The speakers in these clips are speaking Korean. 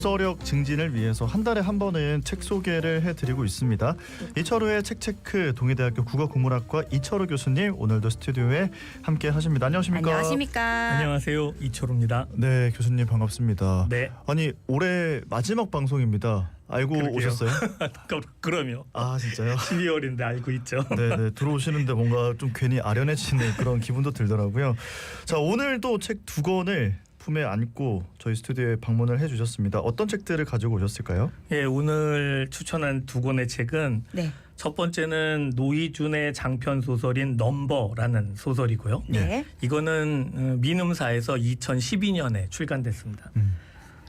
독서력 증진을 위해서 한 달에 한 번은 책 소개를 해드리고 있습니다. 이철우의 책체크 동의대학교 국어국문학과 이철우 교수님 오늘도 스튜디오에 함께 하십니다. 안녕하십니까? 안녕하십니까? 안녕하세요. 이철우입니다. 네, 교수님 반갑습니다. 네. 아니 올해 마지막 방송입니다. 알고 그러게요. 오셨어요? 그럼요. 아 진짜요? 12월인데 알고 있죠. 네네, 들어오시는데 뭔가 좀 괜히 아련해지는 그런 기분도 들더라고요. 자, 오늘도 책 두 권을 품에 안고 저희 스튜디오에 방문을 해주셨습니다. 어떤 책들을 가지고 오셨을까요? 예, 오늘 추천한 두 권의 책은 네. 첫 번째는 노희준의 장편 소설인 넘버라는 소설이고요. 네. 이거는 민음사에서 2012년에 출간됐습니다.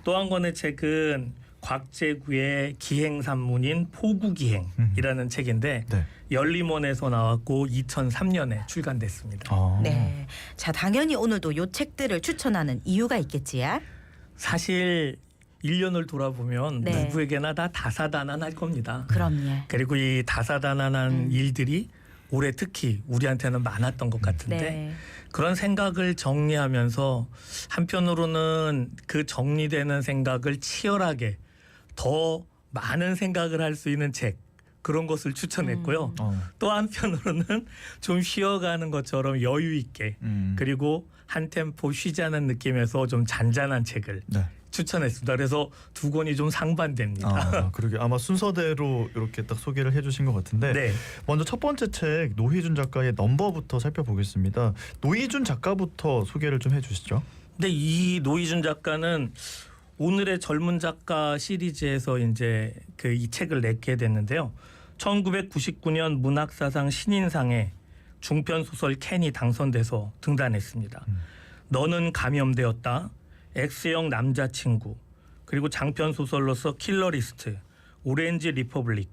또 한 권의 책은 곽재구의 기행산문인 포구기행이라는 책인데 네. 열림원에서 나왔고 2003년에 출간됐습니다. 네. 자, 당연히 오늘도 요 책들을 추천하는 이유가 있겠지요? 사실 1년을 돌아보면 네. 누구에게나 다 다사다난할 겁니다. 그럼요. 그리고 이 다사다난한 일들이 올해 특히 우리한테는 많았던 것 같은데 네. 그런 생각을 정리하면서 한편으로는 그 정리되는 생각을 치열하게 더 많은 생각을 할 수 있는 책 그런 것을 추천했고요. 또 한편으로는 좀 쉬어가는 것처럼 여유 있게 그리고 한 템포 쉬자는 느낌에서 좀 잔잔한 책을 네. 추천했습니다. 그래서 두 권이 좀 상반됩니다. 아, 그러게 아마 순서대로 이렇게 딱 소개를 해주신 것 같은데 네. 먼저 첫 번째 책 노희준 작가의 넘버부터 살펴보겠습니다. 노희준 작가부터 소개를 좀 해주시죠. 근데 이 노희준 작가는 오늘의 젊은 작가 시리즈에서 이제 이 책을 냈게 됐는데요. 1999년 문학사상 신인상에 중편 소설 캔이 당선돼서 등단했습니다. 너는 감염되었다, X형 남자친구, 그리고 장편 소설로서 킬러리스트, 오렌지 리퍼블릭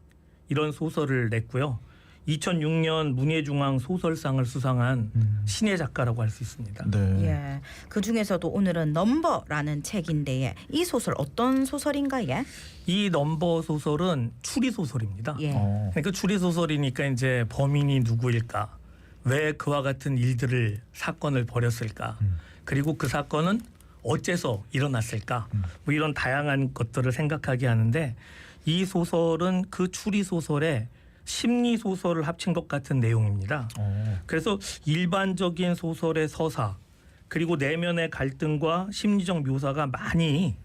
이런 소설을 냈고요. 2006년 문예중앙 소설상을 수상한 신예 작가라고 할 수 있습니다. 네. 예. 그 중에서도 오늘은 넘버라는 책인데 이 소설 어떤 소설인가요? 이 넘버 소설은 추리 소설입니다. 예. 그러니까 추리 소설이니까 이제 범인이 누구일까? 왜 그와 같은 일들을 사건을 벌였을까? 그리고 그 사건은 어째서 일어났을까? 뭐 이런 다양한 것들을 생각하게 하는데 이 소설은 그 추리 소설에 심리 소설을 합친 것 같은 내용입니다. 그래서 일반적인 소설의 서사 그리고 내면의 갈등과 심리적 묘사가 많이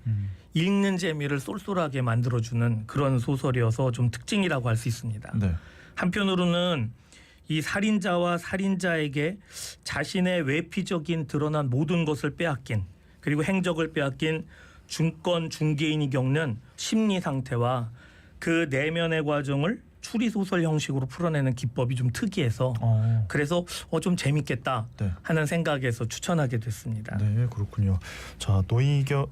읽는 재미를 쏠쏠하게 만들어주는 그런 소설이어서 좀 특징이라고 할 수 있습니다. 네. 한편으로는 이 살인자와 살인자에게 자신의 외피적인 드러난 모든 것을 빼앗긴 그리고 행적을 빼앗긴 중권 중개인이 겪는 심리 상태와 그 내면의 과정을 추리 소설 형식으로 풀어내는 기법이 좀 특이해서 그래서 좀 재밌겠다 네. 하는 생각에서 추천하게 됐습니다. 네, 그렇군요. 자,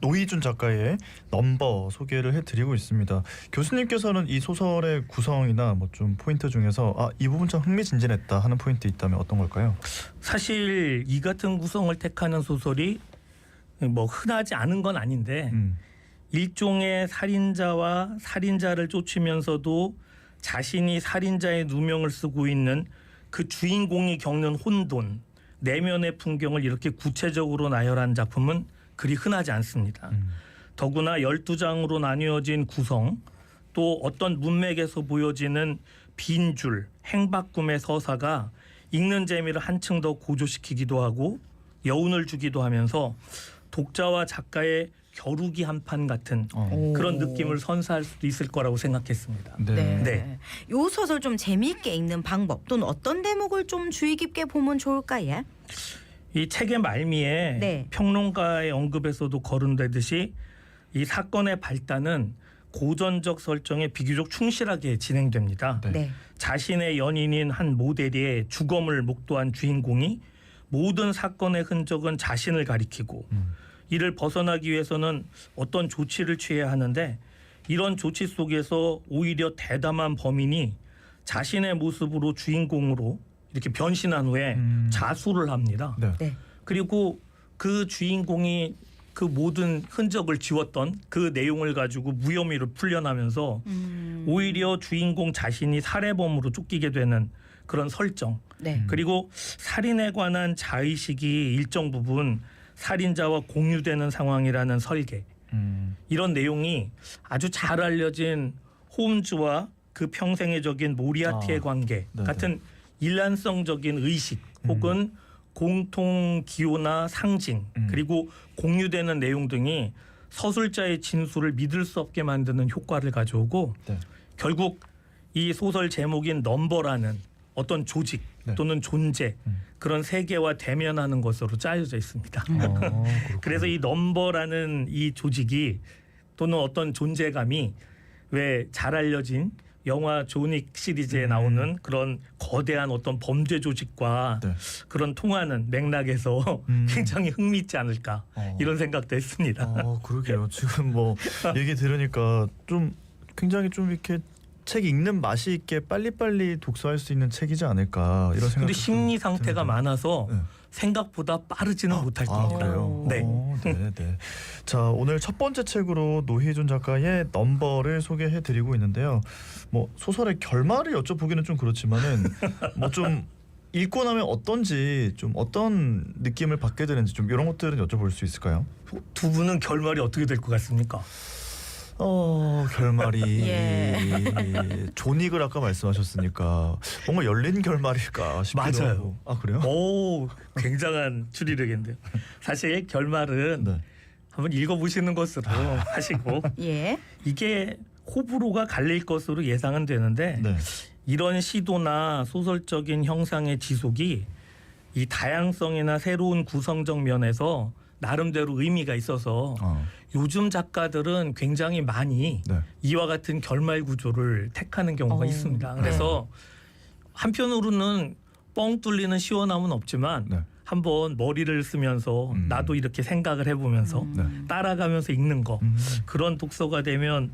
노희준 작가의 넘버 소개를 해드리고 있습니다. 교수님께서는 이 소설의 구성이나 뭐 좀 포인트 중에서 이 부분 참 흥미진진했다 하는 포인트 있다면 어떤 걸까요? 사실 이 같은 구성을 택하는 소설이 뭐 흔하지 않은 건 아닌데 일종의 살인자와 살인자를 쫓으면서도 자신이 살인자의 누명을 쓰고 있는 그 주인공이 겪는 혼돈, 내면의 풍경을 이렇게 구체적으로 나열한 작품은 그리 흔하지 않습니다. 더구나 12장으로 나뉘어진 구성, 또 어떤 문맥에서 보여지는 빈줄, 행박꿈의 서사가 읽는 재미를 한층 더 고조시키기도 하고 여운을 주기도 하면서 독자와 작가의 겨루기 한판 같은 그런 느낌을 선사할 수도 있을 거라고 생각했습니다. 네. 네. 요 소설 좀 재미있게 읽는 방법 또는 어떤 대목을 좀 주의 깊게 보면 좋을까요? 이 책의 말미에 네. 평론가의 언급에서도 거론되듯이 이 사건의 발단은 고전적 설정에 비교적 충실하게 진행됩니다. 네. 네. 자신의 연인인 한 모델의 주검을 목도한 주인공이 모든 사건의 흔적은 자신을 가리키고 이를 벗어나기 위해서는 어떤 조치를 취해야 하는데 이런 조치 속에서 오히려 대담한 범인이 자신의 모습으로 주인공으로 이렇게 변신한 후에 자수를 합니다. 네. 네. 그리고 그 주인공이 그 모든 흔적을 지웠던 그 내용을 가지고 무혐의로 풀려나면서 오히려 주인공 자신이 살해범으로 쫓기게 되는 그런 설정. 네. 그리고 살인에 관한 자의식이 일정 부분 살인자와 공유되는 상황이라는 설계. 이런 내용이 아주 잘 알려진 홈즈와 그 평생의 적인 모리아티의 관계 네네. 같은 일란성적인 의식 혹은 공통 기호나 상징 그리고 공유되는 내용 등이 서술자의 진술을 믿을 수 없게 만드는 효과를 가져오고 네. 결국 이 소설 제목인 넘버라는 어떤 조직 네. 또는 존재 그런 세계와 대면하는 것으로 짜여져 있습니다. 그래서 이 넘버라는 이 조직이 또는 어떤 존재감이 왜 잘 알려진 영화 존윅 시리즈에 나오는 그런 거대한 어떤 범죄 조직과 네. 그런 통하는 맥락에서 굉장히 흥미있지 않을까 이런 생각도 했습니다. 그러게요. 지금 뭐 얘기 들으니까 좀 굉장히 좀 이렇게 책 읽는 맛이 있게 빨리빨리 독서할 수 있는 책이지 않을까 이런 생각이 근데 심리 상태가 많아서 네. 생각보다 빠르지는 못할 겁니다. 그래요? 네. 네. 자, 오늘 첫 번째 책으로 노희준 작가의 넘버를 소개해드리고 있는데요. 뭐 소설의 결말을 여쭤보기는 좀 그렇지만은 뭐 좀 읽고 나면 어떤지 좀 어떤 느낌을 받게 되는지 좀 이런 것들은 여쭤볼 수 있을까요? 두 분은 결말이 어떻게 될 것 같습니까? 결말이 예. 존윅을 아까 말씀하셨으니까 뭔가 열린 결말일까 싶기도 맞아요. 하고. 아 그래요? 오, 굉장한 추리력인데요. 사실 결말은 네. 한번 읽어보시는 것으로 하시고 예. 이게 호불호가 갈릴 것으로 예상은 되는데 네. 이런 시도나 소설적인 형상의 지속이 이 다양성이나 새로운 구성적 면에서 나름대로 의미가 있어서 요즘 작가들은 굉장히 많이 네. 이와 같은 결말 구조를 택하는 경우가 있습니다. 그래서 한편으로는 뻥 뚫리는 시원함은 없지만 네. 한번 머리를 쓰면서 나도 이렇게 생각을 해보면서 네. 따라가면서 읽는 거 그런 독서가 되면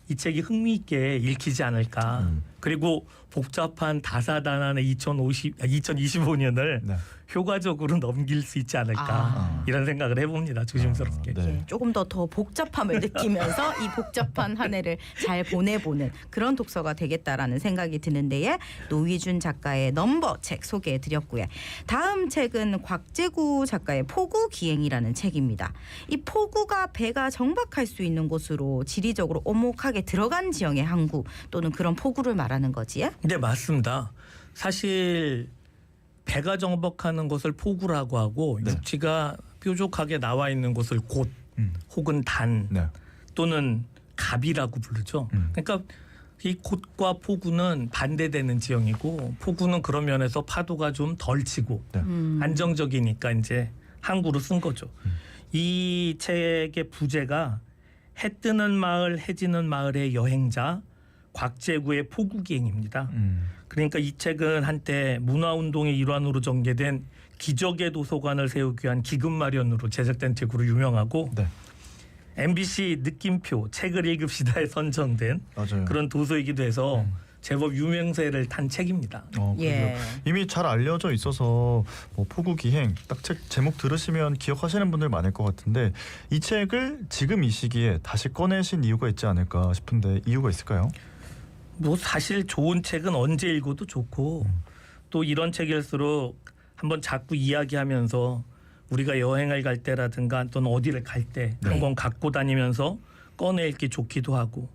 이 책이 흥미있게 읽히지 않을까. 그리고 복잡한 다사다난의 2025년을 네. 효과적으로 넘길 수 있지 않을까 이런 생각을 해봅니다. 조심스럽게. 네. 예, 조금 더 복잡함을 느끼면서 이 복잡한 한 해를 잘 보내보는 그런 독서가 되겠다라는 생각이 드는데요. 노희준 작가의 넘버 책 소개해드렸고요. 다음 책은 곽재구 작가의 포구기행이라는 책입니다. 이 포구가 배가 정박할 수 있는 곳으로 지리적으로 오목하게 들어간 지형의 항구 또는 그런 포구를 말하는 거지요? 네, 맞습니다. 사실 배가 정박하는 것을 포구라고 하고 네. 육지가 뾰족하게 나와 있는 곳을 곳 혹은 단 네. 또는 갑이라고 부르죠. 그러니까 이 곳과 포구는 반대되는 지형이고 포구는 그런 면에서 파도가 좀 덜 치고 네. 안정적이니까 이제 항구로 쓴 거죠. 이 책의 부제가 해 뜨는 마을 해 지는 마을의 여행자 곽재구의 포구기행입니다. 그러니까 이 책은 한때 문화운동의 일환으로 전개된 기적의 도서관을 세우기 위한 기금 마련으로 제작된 책으로 유명하고 네. MBC 느낌표 책을 읽읍시다에 선정된 맞아요. 그런 도서이기도 해서 제법 유명세를 탄 책입니다. 예. 이미 잘 알려져 있어서 뭐 포구기행 딱 책 제목 들으시면 기억하시는 분들 많을 것 같은데 이 책을 지금 이 시기에 다시 꺼내신 이유가 있지 않을까 싶은데 이유가 있을까요? 뭐 사실 좋은 책은 언제 읽어도 좋고 또 이런 책일수록 한번 자꾸 이야기하면서 우리가 여행을 갈 때라든가 또는 어디를 갈 때 네. 한번 갖고 다니면서 꺼내 읽기 좋기도 하고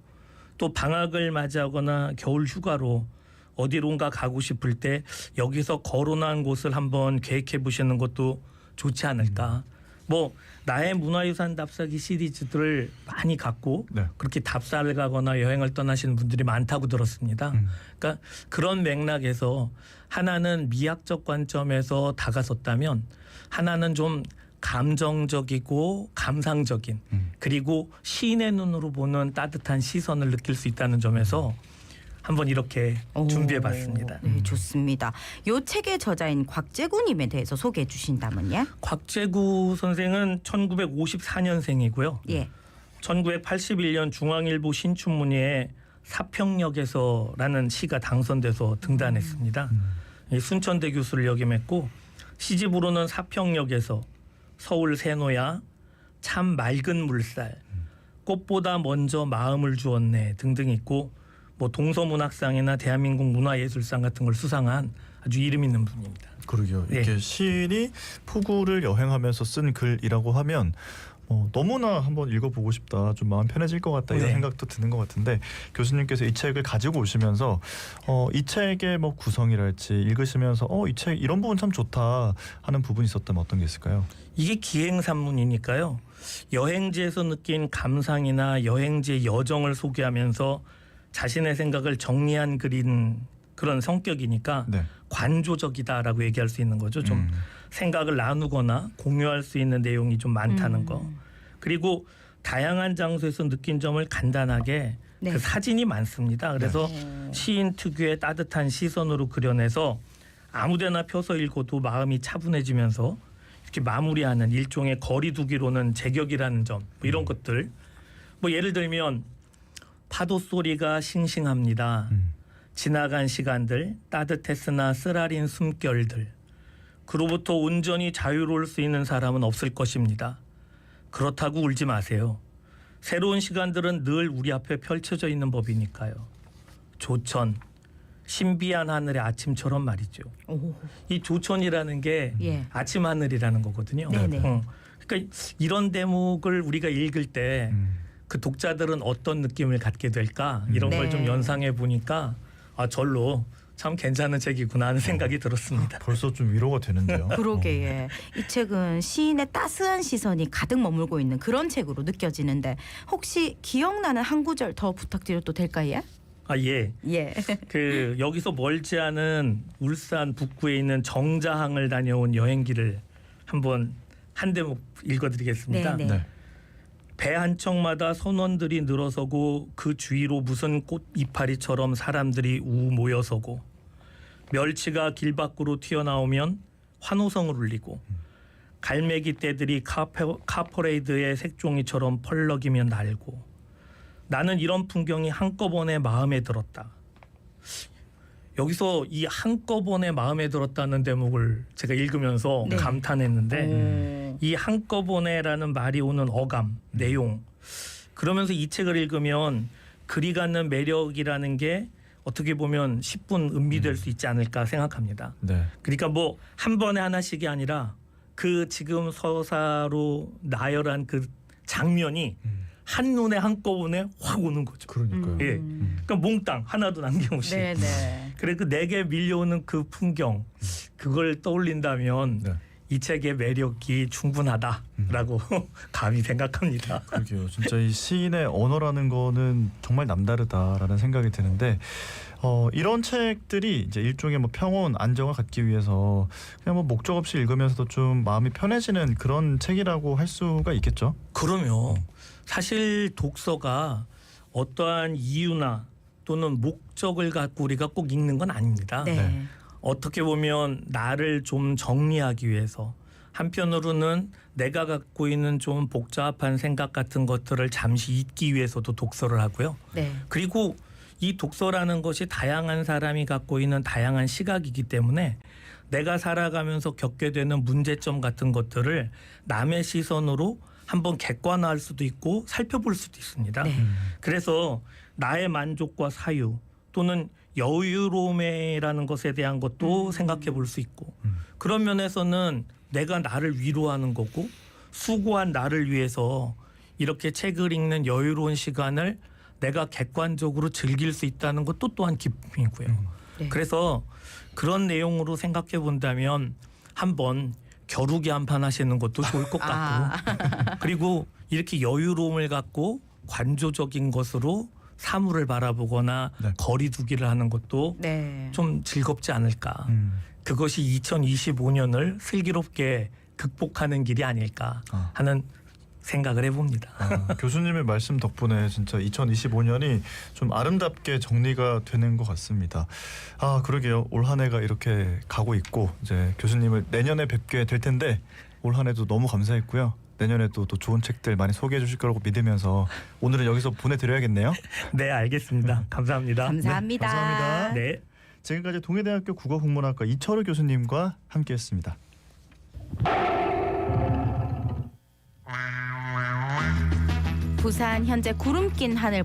또 방학을 맞이하거나 겨울 휴가로 어디론가 가고 싶을 때 여기서 거론한 곳을 한번 계획해 보시는 것도 좋지 않을까. 뭐 나의 문화유산 답사기 시리즈들을 많이 갖고 네. 그렇게 답사를 가거나 여행을 떠나시는 분들이 많다고 들었습니다. 그러니까 그런 맥락에서 하나는 미학적 관점에서 다가섰다면 하나는 좀 감정적이고 감상적인 그리고 시인의 눈으로 보는 따뜻한 시선을 느낄 수 있다는 점에서 한번 이렇게 준비해봤습니다. 네, 좋습니다. 요 책의 저자인 곽재구님에 대해서 소개해 주신다면요? 곽재구 선생은 1954년생이고요. 예. 1981년 중앙일보 신춘문예에 사평역에서라는 시가 당선돼서 등단했습니다. 이 순천대 교수를 역임했고 시집으로는 사평역에서 서울 세노야, 참 맑은 물살, 꽃보다 먼저 마음을 주었네 등등 있고 뭐 동서문학상이나 대한민국 문화예술상 같은 걸 수상한 아주 이름 있는 분입니다. 그러게요. 예. 이렇게 시인이 포구를 여행하면서 쓴 글이라고 하면 너무나 한번 읽어보고 싶다, 좀 마음 편해질 것 같다 이런 네. 생각도 드는 것 같은데 교수님께서 이 책을 가지고 오시면서 이 책의 뭐 구성이랄지 읽으시면서 이 책 이런 부분 참 좋다 하는 부분이 있었다면 어떤 게 있을까요? 이게 기행산문이니까요. 여행지에서 느낀 감상이나 여행지의 여정을 소개하면서 자신의 생각을 정리한 글인 그런 성격이니까 네. 관조적이다라고 얘기할 수 있는 거죠. 좀 생각을 나누거나 공유할 수 있는 내용이 좀 많다는 거. 그리고 다양한 장소에서 느낀 점을 간단하게 네. 그 사진이 많습니다. 그래서 시인 특유의 따뜻한 시선으로 그려내서 아무데나 펴서 읽어도 마음이 차분해지면서 이렇게 마무리하는 일종의 거리두기로는 제격이라는 점, 뭐 이런 것들. 뭐 예를 들면 파도 소리가 싱싱합니다. 지나간 시간들, 따뜻했으나 쓰라린 숨결들. 그로부터 온전히 자유로울 수 있는 사람은 없을 것입니다. 그렇다고 울지 마세요. 새로운 시간들은 늘 우리 앞에 펼쳐져 있는 법이니까요. 조천, 신비한 하늘의 아침처럼 말이죠. 오. 이 조천이라는 게 예. 아침 하늘이라는 거거든요. 네네. 그러니까 이런 대목을 우리가 읽을 때 그 독자들은 어떤 느낌을 갖게 될까 이런 걸 좀 네. 연상해 보니까 절로 참 괜찮은 책이구나 하는 생각이 들었습니다. 벌써 좀 위로가 되는데요. 그러게. 예. 이 책은 시인의 따스한 시선이 가득 머물고 있는 그런 책으로 느껴지는데 혹시 기억나는 한 구절 더 부탁드려도 될까요? 예. 예. 그 여기서 멀지 않은 울산 북구에 있는 정자항을 다녀온 여행기를 한번 한 대목 읽어드리겠습니다. 네, 네. 배 한 척마다 선원들이 늘어서고 그 주위로 무슨 꽃 이파리처럼 사람들이 우 모여서고 멸치가 길 밖으로 튀어나오면 환호성을 울리고 갈매기 떼들이 카퍼레이드의 색종이처럼 펄럭이며 날고 나는 이런 풍경이 한꺼번에 마음에 들었다. 여기서 이 한꺼번에 마음에 들었다는 대목을 제가 읽으면서 네. 감탄했는데 이 한꺼번에라는 말이 오는 어감, 내용 그러면서 이 책을 읽으면 글이 갖는 매력이라는 게 어떻게 보면 10분 음미될 수 있지 않을까 생각합니다. 네. 그러니까 뭐 한 번에 하나씩이 아니라 그 지금 서사로 나열한 그 장면이 한눈에 한꺼번에 확 오는 거죠. 그러니까요. 예. 그러니까 몽땅 하나도 남김없이. 네네. 그래 그 내게 밀려오는 그 풍경 그걸 떠올린다면 네. 이 책의 매력이 충분하다라고 감히 생각합니다. 그러게요. 진짜 이 시인의 언어라는 거는 정말 남다르다라는 생각이 드는데 이런 책들이 이제 일종의 뭐 평온, 안정을 갖기 위해서 그냥 뭐 목적 없이 읽으면서도 좀 마음이 편해지는 그런 책이라고 할 수가 있겠죠. 그럼요. 사실 독서가 어떠한 이유나 또는 목적을 갖고 우리가 꼭 읽는 건 아닙니다. 네. 어떻게 보면 나를 좀 정리하기 위해서 한편으로는 내가 갖고 있는 좀 복잡한 생각 같은 것들을 잠시 잊기 위해서도 독서를 하고요. 네. 그리고 이 독서라는 것이 다양한 사람이 갖고 있는 다양한 시각이기 때문에 내가 살아가면서 겪게 되는 문제점 같은 것들을 남의 시선으로 한번 객관화할 수도 있고 살펴볼 수도 있습니다. 네. 그래서 나의 만족과 사유 또는 여유로움이라는 것에 대한 것도 생각해 볼 수 있고 그런 면에서는 내가 나를 위로하는 거고 수고한 나를 위해서 이렇게 책을 읽는 여유로운 시간을 내가 객관적으로 즐길 수 있다는 것도 또한 기쁨이고요. 네. 그래서 그런 내용으로 생각해 본다면 한번 겨루기 한 판 하시는 것도 좋을 것 같고 그리고 이렇게 여유로움을 갖고 관조적인 것으로 사물을 바라보거나 네. 거리두기를 하는 것도 네. 좀 즐겁지 않을까. 그것이 2025년을 슬기롭게 극복하는 길이 아닐까 하는 생각을 해봅니다. 교수님의 말씀 덕분에 진짜 2025년이 좀 아름답게 정리가 되는 것 같습니다. 그러게요. 올 한 해가 이렇게 가고 있고 이제 교수님을 내년에 뵙게 될 텐데 올 한 해도 너무 감사했고요. 내년에도 또 좋은 책들 많이 소개해 주실 거라고 믿으면서 오늘은 여기서 보내드려야겠네요. 네, 알겠습니다. 감사합니다. 감사합니다. 네, 감사합니다. 네. 지금까지 동해대학교 국어국문학과 이철우 교수님과 함께했습니다. 부산 현재 구름 낀 하늘